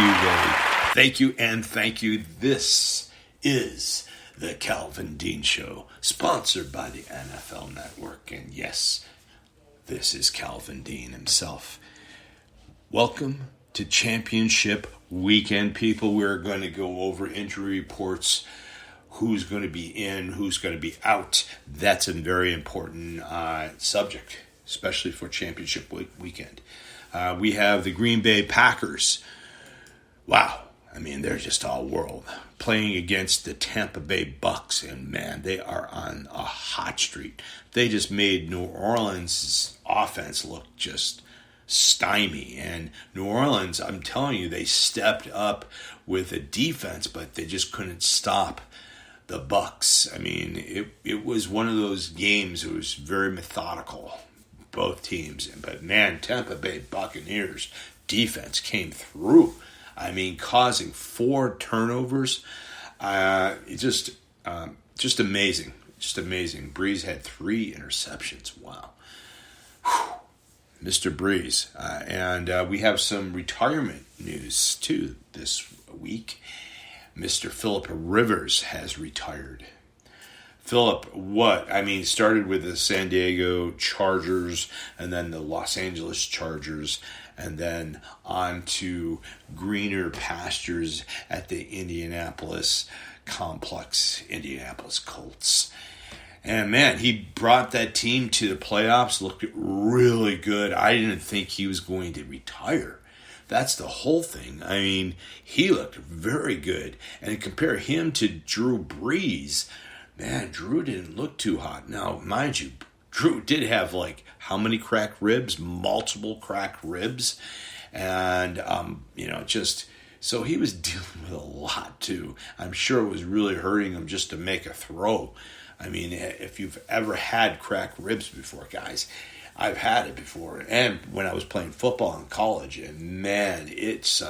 Ray. Thank you and thank you. This is the Calvin Dean Show, sponsored by the NFL Network. And yes, this is Calvin Dean himself. Welcome to Championship Weekend, people. We're going to go over injury reports, who's going to be in, who's going to be out. That's a very important subject, especially for Championship Weekend. We have the Green Bay Packers. Wow. I mean, they're just all world. Playing against the Tampa Bay Bucks, and man, they are on a hot streak. They just made New Orleans' offense look just stymie. And New Orleans, I'm telling you, they stepped up with a defense, but they just couldn't stop the Bucks. I mean, it was one of those games. It was very methodical, both teams. But man, Tampa Bay Buccaneers defense came through. I mean, causing 4 turnovers. Just amazing. Just amazing. Breeze had 3 interceptions. Wow. Whew. Mr. Breeze. And we have some retirement news, too, this week. Mr. Phillip Rivers has retired. Phillip, started with the San Diego Chargers and then the Los Angeles Chargers, and then on to greener pastures at the Indianapolis complex, Indianapolis Colts. And man, he brought that team to the playoffs, looked really good. I didn't think he was going to retire. That's the whole thing. I mean, he looked very good. And compare him to Drew Brees, man, Drew didn't look too hot. Now, mind you, Drew did have how many cracked ribs? Multiple cracked ribs. And, so he was dealing with a lot too. I'm sure it was really hurting him just to make a throw. I mean, if you've ever had cracked ribs before, guys, I've had it before. And when I was playing football in college, and man, it's,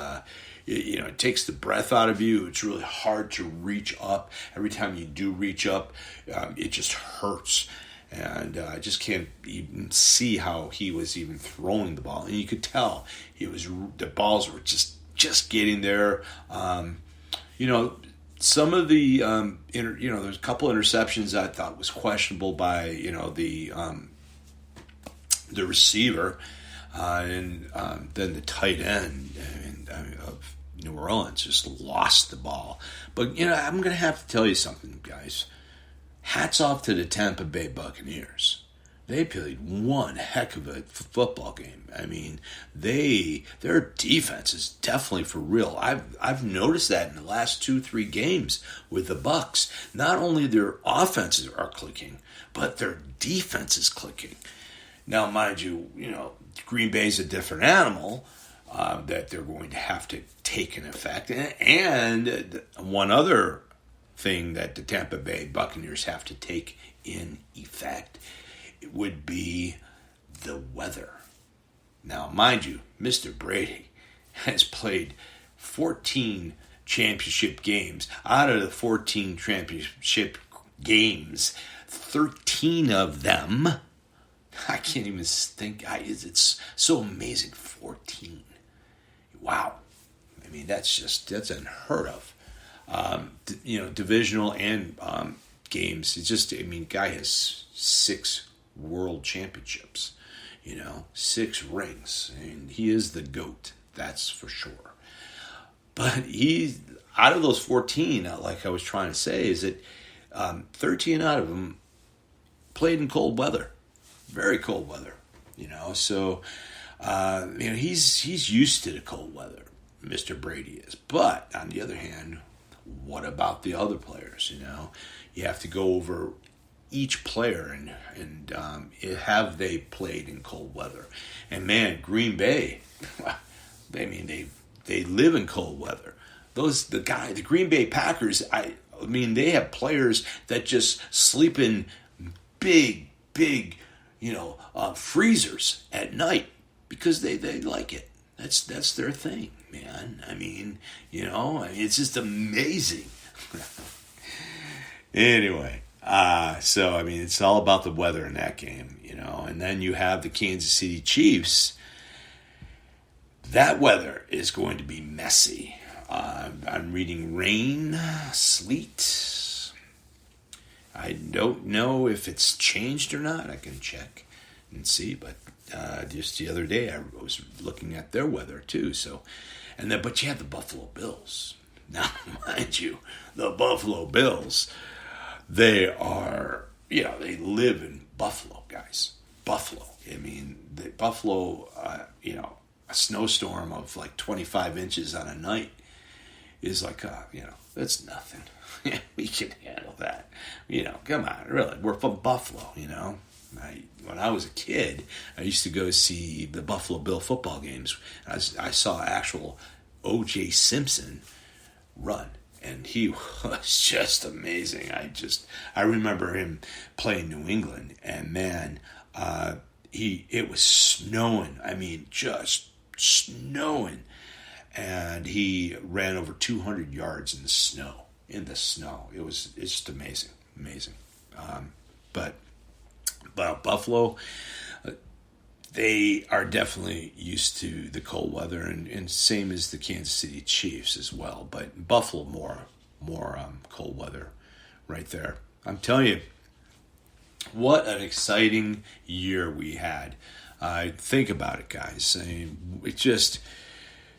it takes the breath out of you. It's really hard to reach up. Every time you do reach up, it just hurts. And I just can't even see how he was even throwing the ball. And you could tell the balls were just getting there. Some of the, there's a couple interceptions I thought was questionable by, the receiver, and then the tight end of New Orleans just lost the ball. But, I'm going to have to tell you something, guys. Hats off to the Tampa Bay Buccaneers. They played one heck of a football game. I mean, their defense is definitely for real. I've noticed that in the last 2-3 games with the Bucs. Not only their offenses are clicking, but their defense is clicking. Now, mind you, Green Bay's a different animal that they're going to have to take in effect. And one other thing that the Tampa Bay Buccaneers have to take in effect would be the weather. Now, mind you, Mr. Brady has played 14 championship games. Out of the 14 championship games, 13 of them, I can't even think, it's so amazing, 14. Wow. I mean, that's unheard of. Divisional and games. It's just, guy has 6 world championships, 6 rings. And he is the GOAT, that's for sure. But out of those 14, like I was trying to say, is that 13 out of them played in cold weather. Very cold weather, So, he's used to the cold weather, Mr. Brady is. But, on the other hand, what about the other players? You have to go over each player and have they played in cold weather. And man, Green Bay, they live in cold weather. The Green Bay Packers, they have players that just sleep in big, freezers at night because they like it. That's their thing, man. It's just amazing. Anyway, it's all about the weather in that game, And then you have the Kansas City Chiefs. that weather is going to be messy. I'm reading rain, sleet. I don't know if it's changed or not. I can check and see, but just the other day I was looking at their weather too. So, but you have the Buffalo Bills. Now, mind you, the Buffalo Bills, they are, they live in Buffalo, guys. Buffalo. I mean, the Buffalo, a snowstorm of like 25 inches on a night is like, that's nothing. We can handle that. Come on, really. We're from Buffalo, When I was a kid, I used to go see the Buffalo Bill football games. I saw actual O.J. Simpson run, and he was just amazing. I remember him playing New England, and man, it was snowing. I mean, just snowing, and he ran over 200 yards in the snow. It's just amazing. But Buffalo, they are definitely used to the cold weather, and same as the Kansas City Chiefs as well. But Buffalo more cold weather right there. I'm telling you, what an exciting year we had. Think about it, guys. I mean, it's just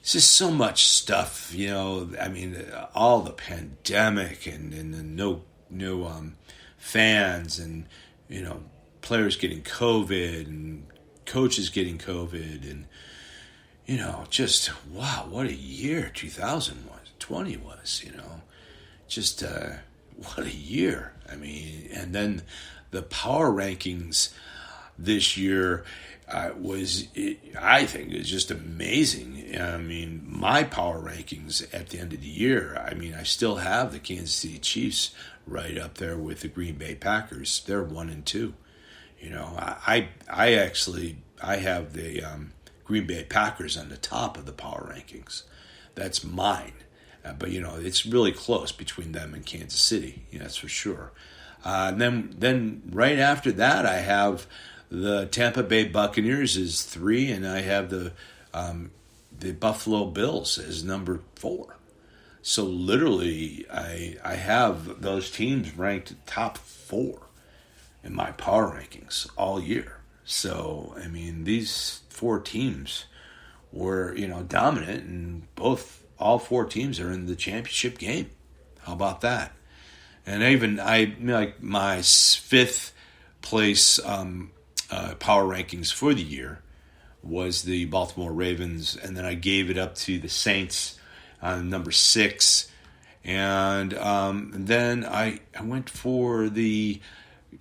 so much stuff, I mean, all the pandemic and the no fans, and players getting COVID and coaches getting COVID, and just wow, what a year 2020 was. Just what a year. I mean, and then the power rankings this year I think it was just amazing. I mean, my power rankings at the end of the year, I mean, I still have the Kansas City Chiefs right up there with the Green Bay Packers. They're 1 and 2. I have the Green Bay Packers on the top of the power rankings. That's mine. But it's really close between them and Kansas City. That's for sure. Then right after that, I have the Tampa Bay Buccaneers is 3, and I have the Buffalo Bills as number 4. So literally, I have those teams ranked top 4 in my power rankings all year. So I mean, these 4 teams were dominant, and all 4 teams are in the championship game. How about that? And even like my 5th place power rankings for the year was the Baltimore Ravens, and then I gave it up to the Saints on number 6, and then I went for the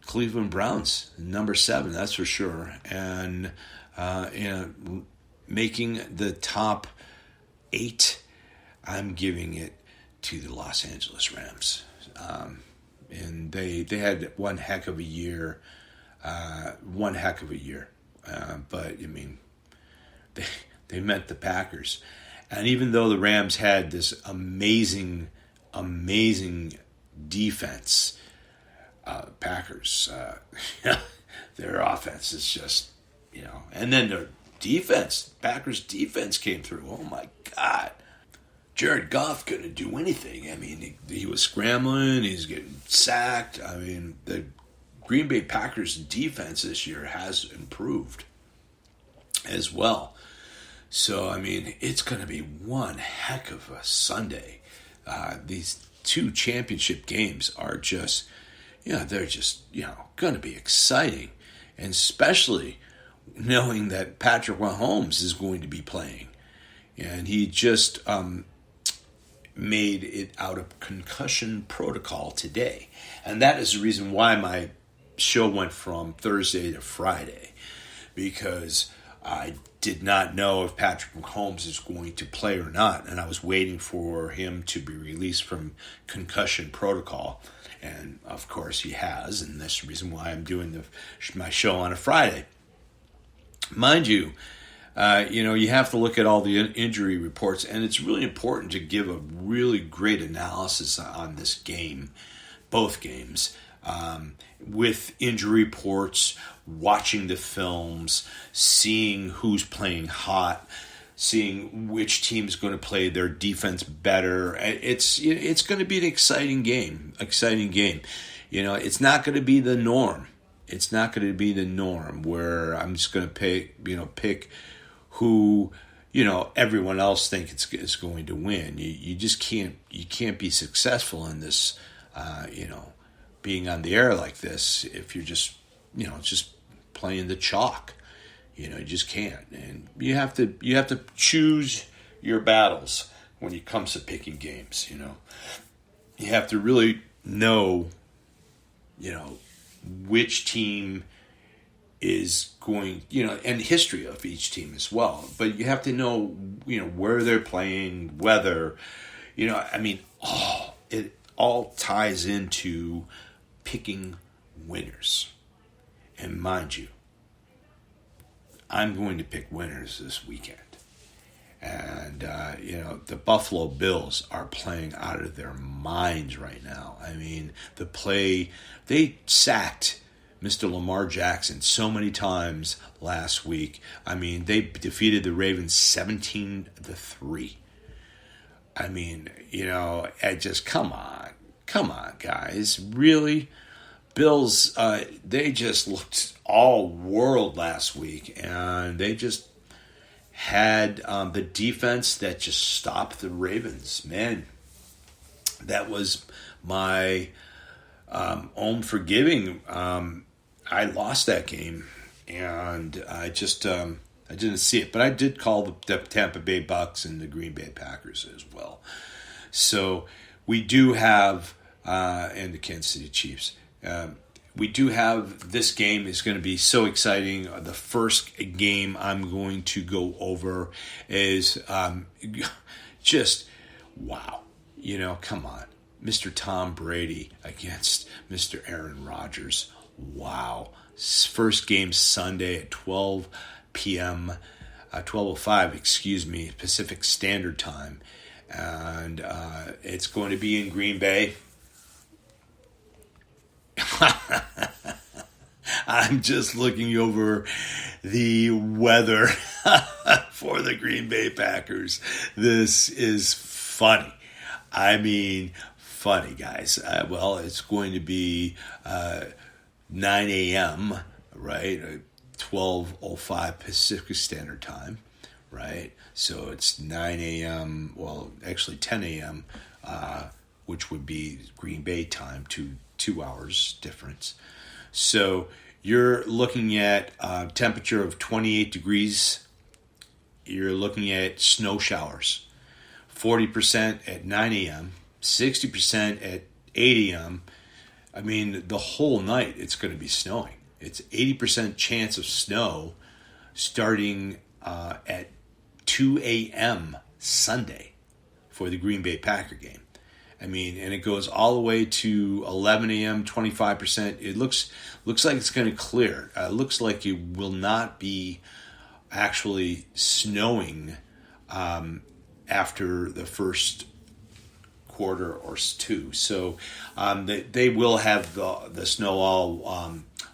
Cleveland Browns, number 7, that's for sure, and making the top 8, I'm giving it to the Los Angeles Rams, and they had one heck of a year. But I mean, they met the Packers, and even though the Rams had this amazing defense, Packers, their offense is just, and then their defense, Packers defense came through. Oh my God. Jared Goff couldn't do anything. I mean, he was scrambling, he's getting sacked. I mean, the Green Bay Packers defense this year has improved as well. So, I mean, it's going to be one heck of a Sunday. These 2 championship games are just, they're just, going to be exciting. And especially knowing that Patrick Mahomes is going to be playing. And he just made it out of concussion protocol today. And that is the reason why my show went from Thursday to Friday, because I did not know if Patrick Mahomes is going to play or not, and I was waiting for him to be released from concussion protocol, and of course he has, and that's the reason why I'm doing my show on a Friday. Mind you, you have to look at all the injury reports, and it's really important to give a really great analysis on this game, both games, with injury reports, watching the films, seeing who's playing hot, seeing which team's going to play their defense better. It's going to be an exciting game. It's not going to be the norm. It's not going to be the norm where I'm just going to pick who everyone else thinks is going to win. You just can't be successful in this, being on the air like this if you're just playing the chalk. You just can't, and you have to choose your battles when it comes to picking games. You have to really know, which team is going, and the history of each team as well. But you have to know, where they're playing, whether, it all ties into picking winners. And mind you, I'm going to pick winners this weekend. And, the Buffalo Bills are playing out of their minds right now. I mean, they sacked Mr. Lamar Jackson so many times last week. I mean, they defeated the Ravens 17-3. I mean, come on, guys. Really? Bills, they just looked all world last week, and they just had the defense that just stopped the Ravens. Man, that was my own forgiving. I lost that game, and I didn't see it. But I did call the Tampa Bay Bucks and the Green Bay Packers as well. So we do have, and the Kansas City Chiefs. We do have, this game is going to be so exciting. The first game I'm going to go over is just, wow. Come on. Mr. Tom Brady against Mr. Aaron Rodgers. Wow. First game Sunday at 12 p.m., 12:05, Pacific Standard Time. And it's going to be in Green Bay. I'm just looking over the weather for the Green Bay Packers. This is funny. I mean, funny, guys. It's going to be 9 a.m., right? 12:05 Pacific Standard Time, right? So it's 9 a.m., well, actually 10 a.m., which would be Green Bay time, 2 hours difference. So you're looking at temperature of 28 degrees. You're looking at snow showers, 40% at 9 a.m., 60% at 8 a.m. I mean, the whole night it's going to be snowing. It's 80% chance of snow starting at 2 a.m. Sunday for the Green Bay Packer game. I mean, and it goes all the way to 11 a.m., 25%. It looks like it's going to clear. It looks like it will not be actually snowing after the first quarter or two. So they will have the snow all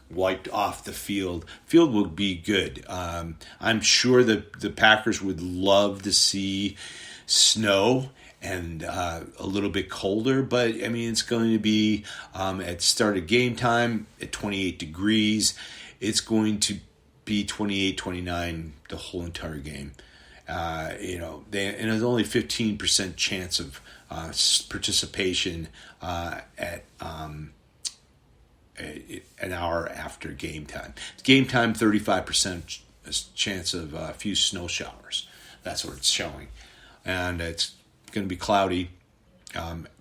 wiped off the field. Field will be good. I'm sure that the Packers would love to see snow and a little bit colder, but I mean, it's going to be at start of game time at 28 degrees. It's going to be 28, 29 the whole entire game. And there's only 15% chance of participation at an hour after game time. Game time, 35% chance of a few snow showers. That's what it's showing. And it's going to be cloudy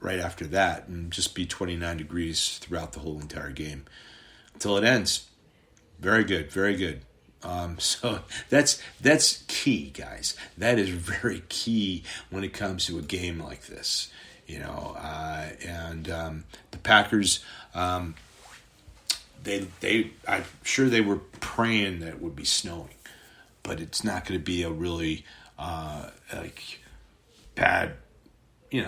right after that and just be 29 degrees throughout the whole entire game until it ends. Very good, very good. So that's key, guys. That is very key when it comes to a game like this, and the Packers, I'm sure they were praying that it would be snowing, but it's not going to be a really bad,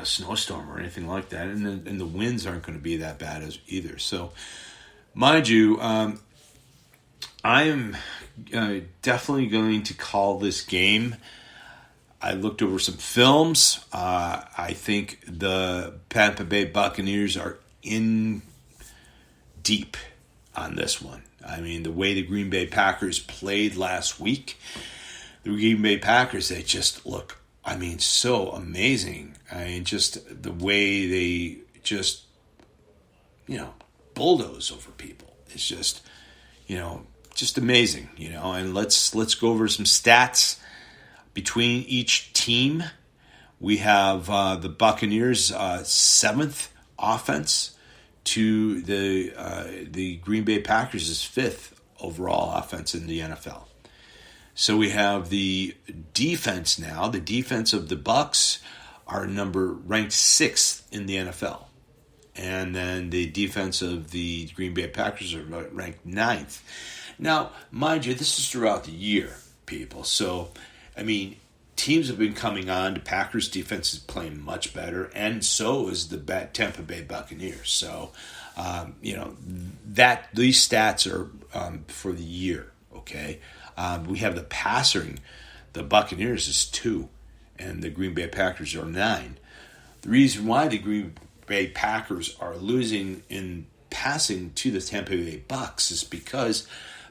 snowstorm or anything like that, and the winds aren't going to be that bad as either. So, mind you, I am definitely going to call this game. I looked over some films. I think the Tampa Bay Buccaneers are in deep on this one. I mean, the way the Green Bay Packers played last week, the Green Bay Packers, they just look, I mean, so amazing. I mean, just the way they just, bulldoze over people. It's just, just amazing, And let's go over some stats between each team. We have the Buccaneers' seventh offense to the Green Bay Packers' fifth overall offense in the NFL. So we have the defense now. The defense of the Bucs are ranked sixth in the NFL. And then the defense of the Green Bay Packers are ranked ninth. Now, mind you, this is throughout the year, people. So, I mean, teams have been coming on. The Packers defense is playing much better, and so is the Tampa Bay Buccaneers. So, these stats are for the year, okay? We have the passing. The Buccaneers is 2, and the Green Bay Packers are 9. The reason why the Green Bay Packers are losing in passing to the Tampa Bay Bucs is because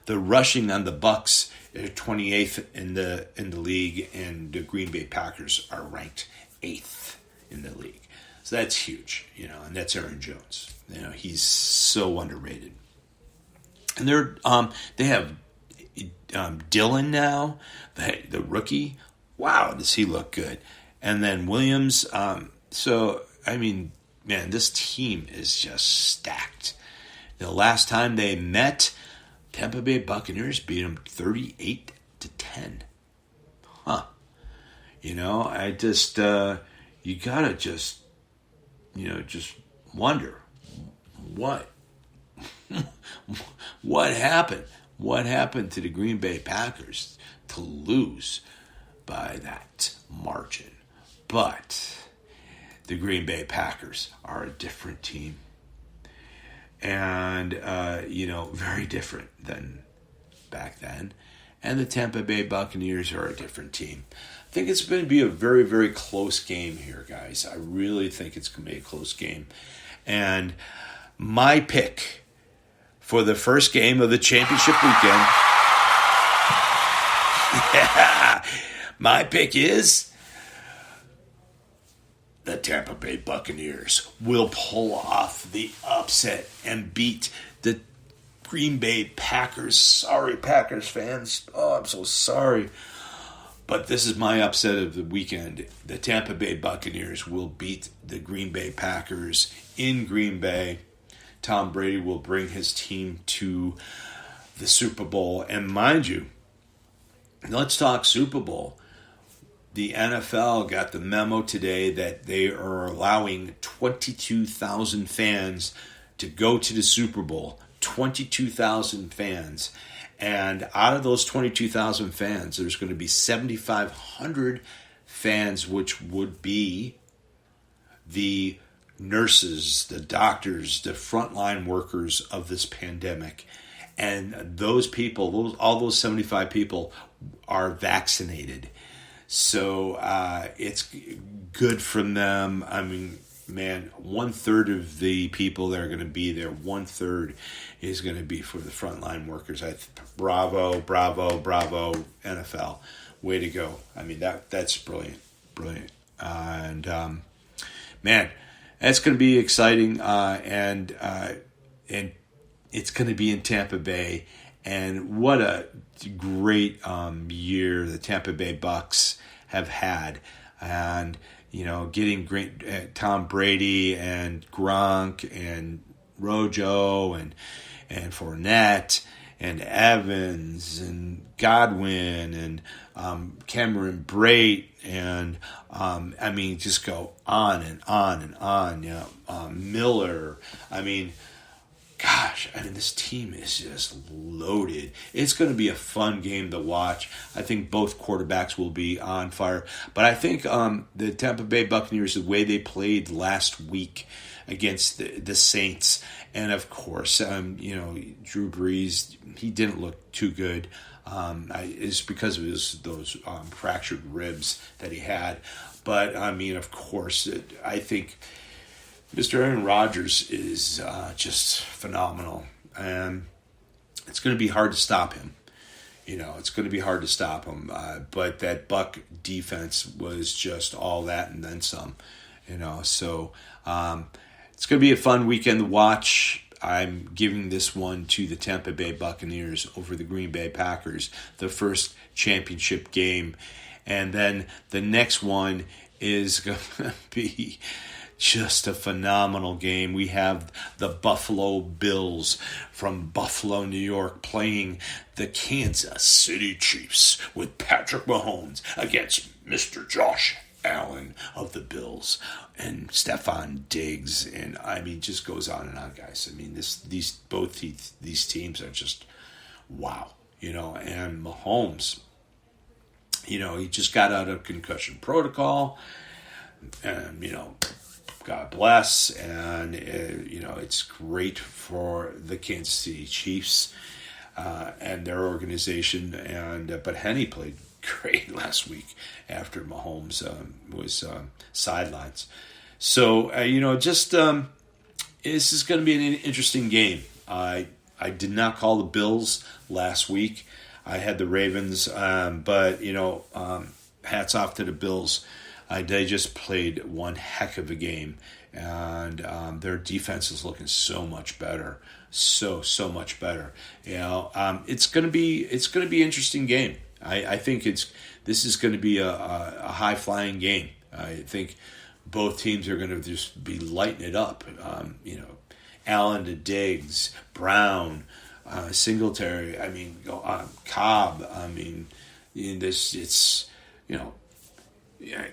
the rushing on the Bucs are 28th in the league, and the Green Bay Packers are ranked 8th in the league. So that's huge, and that's Aaron Jones. He's so underrated. And they have Dillon now, the rookie. Wow, does he look good? And then Williams. So I mean, man, this team is just stacked. The last time they met, Tampa Bay Buccaneers beat them 38-10. Huh. I just, you gotta just wonder what happened? What happened to the Green Bay Packers to lose by that margin? But the Green Bay Packers are a different team. And, very different than back then. And the Tampa Bay Buccaneers are a different team. I think it's going to be a very, very close game here, guys. I really think it's going to be a close game. And my pick for the first game of the championship weekend, my pick is the Tampa Bay Buccaneers will pull off the upset and beat the Green Bay Packers. Sorry, Packers fans. Oh, I'm so sorry. But this is my upset of the weekend. The Tampa Bay Buccaneers will beat the Green Bay Packers in Green Bay. Tom Brady will bring his team to the Super Bowl. And mind you, let's talk Super Bowl. The NFL got the memo today that they are allowing 22,000 fans to go to the Super Bowl. 22,000 fans. And out of those 22,000 fans, there's going to be 7,500 fans, which would be the nurses, the doctors, the frontline workers of this pandemic. And those people, all those 75 people are vaccinated. So it's good from them. I mean, man, 1/3 of the people that are going to be there, 1/3 is going to be for the frontline workers. Bravo, NFL. Way to go. I mean, that's brilliant. And, man, that's going to be exciting. And it's going to be in Tampa Bay. And what a great year the Tampa Bay Bucs have had. And, getting great Tom Brady and Gronk and Rojo and Fournette and Evans and Godwin and Cameron Brate and just go on and on and on. Miller. I mean, gosh, I mean, this team is just loaded. It's going to be a fun game to watch. I think both quarterbacks will be on fire. But I think the Tampa Bay Buccaneers, the way they played last week against the Saints, and of course, Drew Brees, he didn't look too good. It's because of those fractured ribs that he had. But, I mean, of course, I think Mr. Aaron Rodgers is just phenomenal. And it's going to be hard to stop him. It's going to be hard to stop him. But that Buck defense was just all that and then some. So it's going to be a fun weekend to watch. I'm giving this one to the Tampa Bay Buccaneers over the Green Bay Packers, the first championship game. And then the next one is going to be just a phenomenal game. We have the Buffalo Bills from Buffalo, New York, playing the Kansas City Chiefs with Patrick Mahomes against Mr. Josh Allen of the Bills and Stephon Diggs, and I mean, just goes on and on, guys. I mean, these teams are just wow, And Mahomes, he just got out of concussion protocol, and God bless, and it's great for the Kansas City Chiefs and their organization, but Henny played great last week after Mahomes was sidelines. So, this is going to be an interesting game. I did not call the Bills last week. I had the Ravens, but, hats off to the Bills. They just played one heck of a game, and their defense is looking so much better, so much better. It's going to be an interesting game. I think this is going to be a high flying game. I think both teams are going to just be lighting it up. Allen to Diggs, Brown, Singletary. I mean, Cobb. I mean, I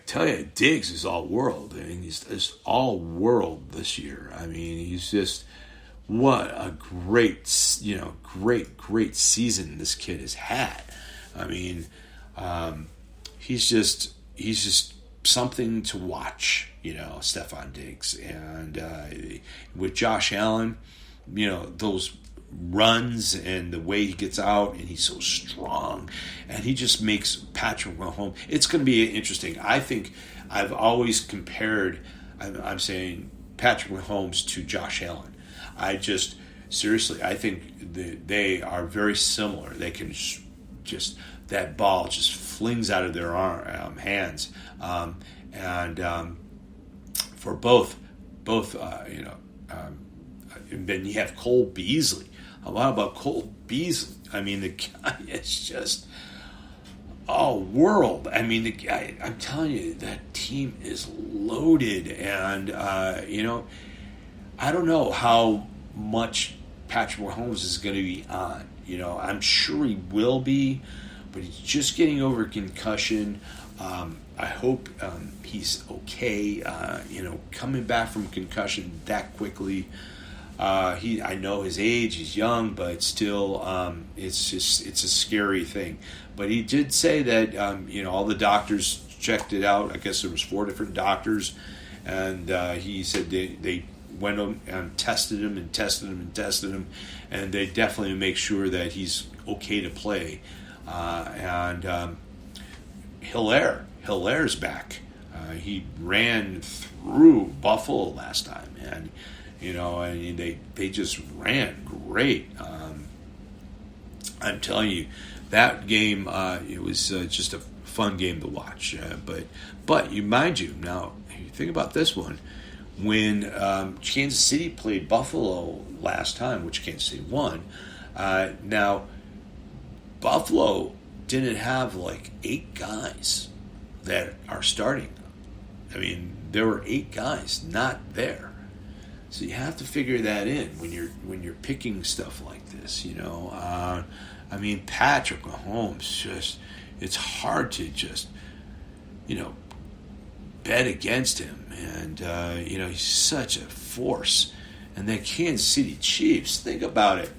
tell you, Diggs is all world. I mean, he's all world this year. I mean, he's just what a great season this kid has had. I mean, he's just something to watch, Stephon Diggs. And with Josh Allen, those runs and the way he gets out, and he's so strong, and he just makes Patrick Mahomes. It's going to be interesting. I think I've always compared, I'm saying, Patrick Mahomes to Josh Allen. I think they are very similar. They can just that ball just flings out of their hands, and for both, and then you have Cole Beasley. How about Cole Beasley? I mean, the guy is just all world. I mean, the guy. I'm telling you, that team is loaded, and I don't know how much Patrick Mahomes is going to be on. I'm sure he will be, but he's just getting over concussion. I hope he's okay. Coming back from concussion that quickly. I know his age. He's young, but still, it's a scary thing. But he did say that all the doctors checked it out. I guess there was 4 different doctors, and he said they went and tested him, and they definitely make sure that he's okay to play. And Hilaire's back. He ran through Buffalo last time, and they just ran great. I'm telling you, that game it was just a fun game to watch. But mind you, now you think about this one. When Kansas City played Buffalo last time, which Kansas City won, now Buffalo didn't have like 8 guys that are starting. I mean, there were 8 guys not there. So you have to figure that in when you're picking stuff like this, I mean, Patrick Mahomes, it's hard to just, bet against him. And, he's such a force. And the Kansas City Chiefs, think about it.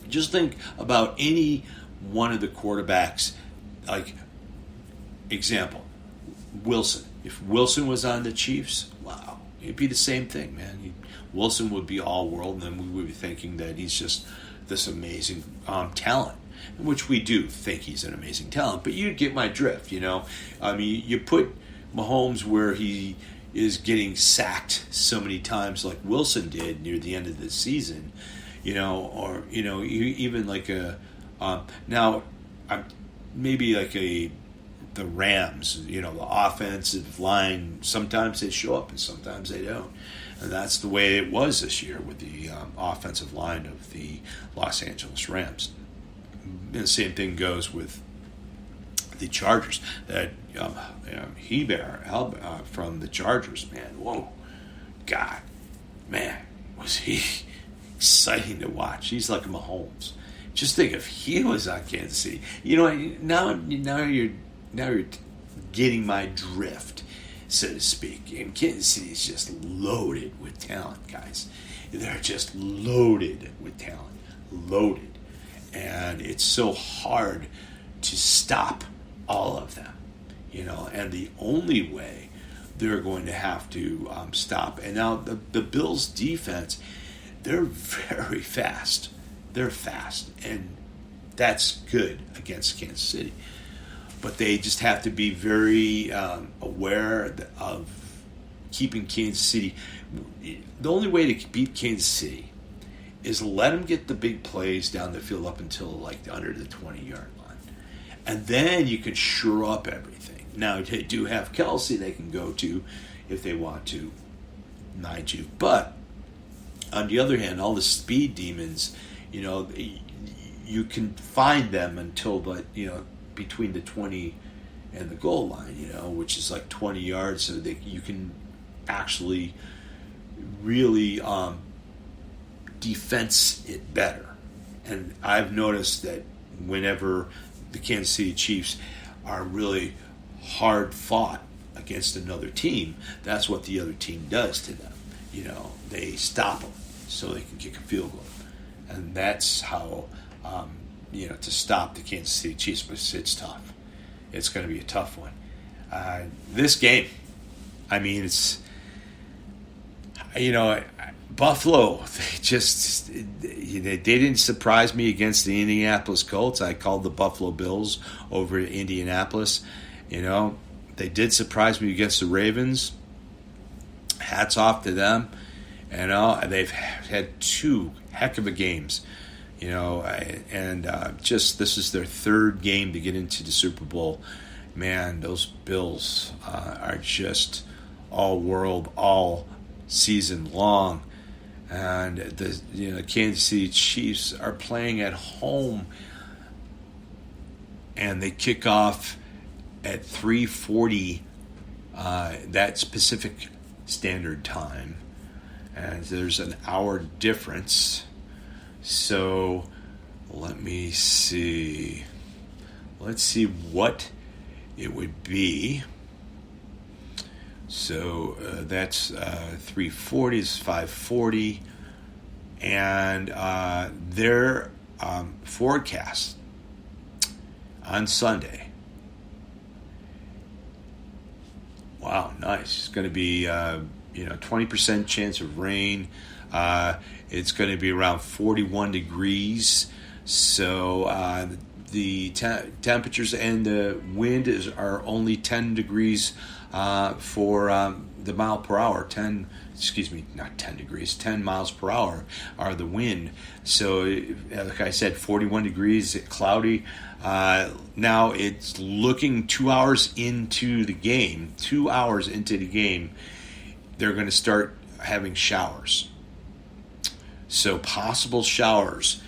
Just think about any one of the quarterbacks, like, example, Wilson. If Wilson was on the Chiefs, wow, it'd be the same thing, man. Wilson would be all world, and then we would be thinking that he's just this amazing talent, which we do think he's an amazing talent. But you get my drift, you know. I mean, you put Mahomes where he is getting sacked so many times, like Wilson did near the end of the season, you know, or even like maybe like the Rams, you know, the offensive line. Sometimes they show up and sometimes they don't. And that's the way it was this year with the offensive line of the Los Angeles Rams. And the same thing goes with the Chargers. That Heber from the Chargers, man, whoa, God, man, was he exciting to watch. He's like Mahomes. Just think if he was on Kansas City. You know, now you're getting my drift, so to speak. And Kansas City is just loaded with talent, guys. They're just loaded with talent. Loaded. And it's so hard to stop all of them, you know. And the only way they're going to have to stop. And now the Bills' defense, they're very fast. They're fast. And that's good against Kansas City. But they just have to be very aware of keeping Kansas City. The only way to beat Kansas City is let them get the big plays down the field up until like under the 20-yard line. And then you can shore up everything. Now, they do have Kelsey they can go to if they want to, mind you. But on the other hand, all the speed demons, you know, you can find them until, between the 20 and the goal line, you know, which is like 20 yards, so that you can actually really defense it better. And I've noticed that whenever the Kansas City Chiefs are really hard fought against another team, that's what the other team does to them. You know, they stop them so they can kick a field goal. And that's how, to stop the Kansas City Chiefs. But it's tough. It's going to be a tough one. This game, I mean, it's, Buffalo, they didn't surprise me against the Indianapolis Colts. I called the Buffalo Bills over at Indianapolis. You know, they did surprise me against the Ravens. Hats off to them. You know, they've had two heck of a games. You know, and this is their third game to get into the Super Bowl. Man, those Bills are just all world, all season long. And the Kansas City Chiefs are playing at home, and they kick off at 3:40 that Pacific Standard Time, and there's an hour difference. So let me see. Let's see what it would be. So that's 3:40 is 5:40, and their forecast on Sunday. Wow, nice. It's going to be 20% chance of rain. It's going to be around 41 degrees. So the temperatures and the wind are only 10 degrees for the mile per hour. 10 miles per hour are the wind. So, like I said, 41 degrees, cloudy. Now it's looking 2 hours into the game. 2 hours into the game, they're going to start having showers. So possible showers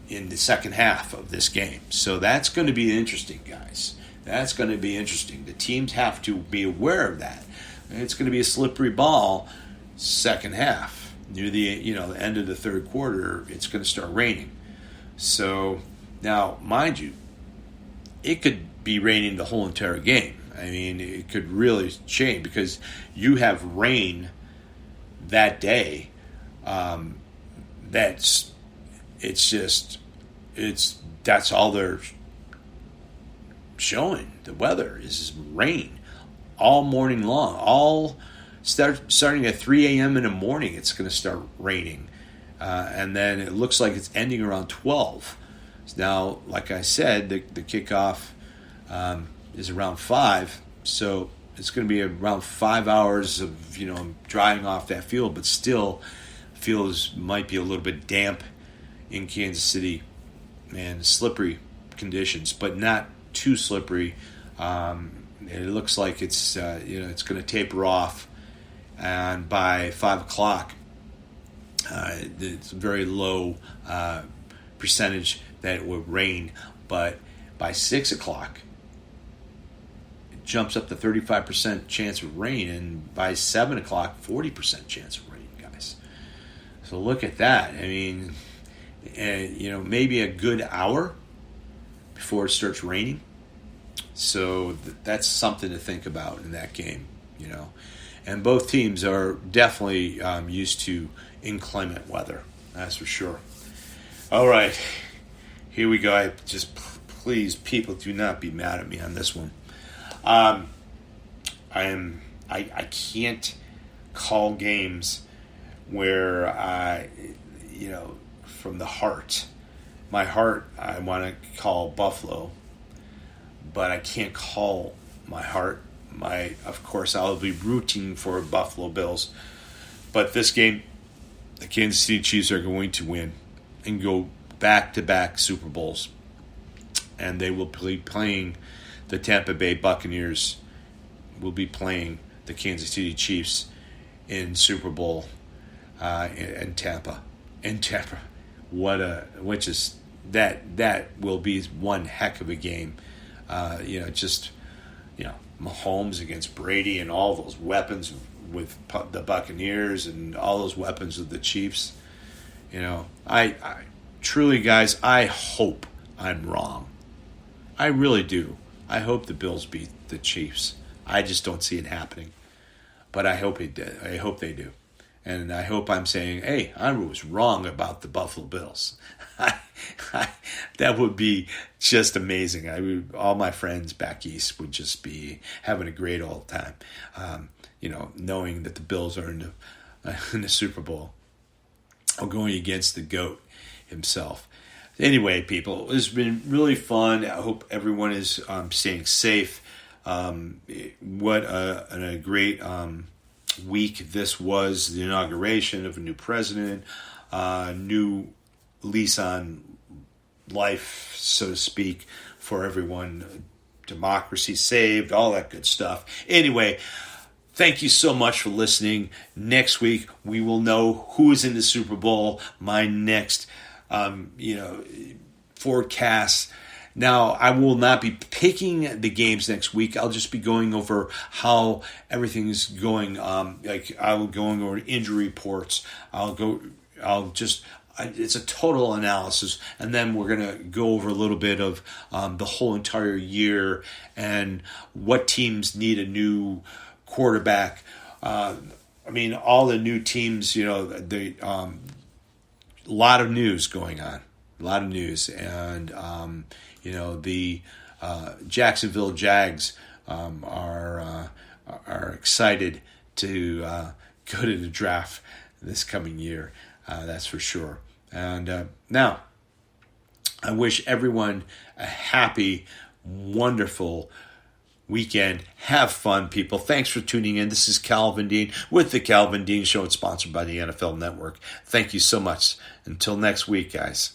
in the second half of this game. So that's going to be interesting, guys. That's going to be interesting. The teams have to be aware of that. It's going to be a slippery ball second half. Near the the end of the third quarter, it's going to start raining. So now, mind you, it could be raining the whole entire game. I mean, it could really change because you have rain that day That's all they're showing. The weather is rain all morning long. Starting at 3 a.m. in the morning, it's going to start raining. And then it looks like it's ending around 12. Now, like I said, the kickoff is around 5. So it's going to be around 5 hours of, drying off that field. But still, fields might be a little bit damp in Kansas City and slippery conditions, but not too slippery. It looks like it's it's going to taper off, and by 5 o'clock, it's a very low percentage that it will rain. But by 6 o'clock, it jumps up to 35% chance of rain, and by 7 o'clock, 40% chance of rain, guys. So look at that. I mean, maybe a good hour before it starts raining. So that's something to think about in that game, And both teams are definitely used to inclement weather, that's for sure. All right, here we go. Please, people, do not be mad at me on this one. I can't call games where from the heart. My heart, I want to call Buffalo, but I can't call my heart. Of course, I'll be rooting for Buffalo Bills. But this game, the Kansas City Chiefs are going to win and go back-to-back Super Bowls. And they will be playing the Tampa Bay Buccaneers, will be playing the Kansas City Chiefs in Super Bowl in Tampa. That will be one heck of a game. Mahomes against Brady and all those weapons with the Buccaneers and all those weapons of the Chiefs. I truly, guys, I hope I'm wrong. I really do. I hope the Bills beat the Chiefs. I just don't see it happening. But I hope they do. And I hope I'm saying, hey, I was wrong about the Buffalo Bills. That would be just amazing. All my friends back east would just be having a great old time, knowing that the Bills are in the Super Bowl or going against the GOAT himself. Anyway, people, it's been really fun. I hope everyone is staying safe. What a great week this was, the inauguration of a new president, new lease on life, so to speak, for everyone. Democracy saved, all that good stuff. Anyway, thank you so much for listening. Next week, we will know who is in the Super Bowl. My next, forecast. Now, I will not be picking the games next week. I'll just be going over how everything's going. I will going over injury reports. It's a total analysis, and then we're going to go over a little bit of the whole entire year and what teams need a new quarterback. All the new teams, a lot of news going on. A lot of news. And, the Jacksonville Jags are excited to go to the draft this coming year. That's for sure. And now, I wish everyone a happy, wonderful weekend. Have fun, people. Thanks for tuning in. This is Calvin Dean with The Calvin Dean Show. It's sponsored by the NFL Network. Thank you so much. Until next week, guys.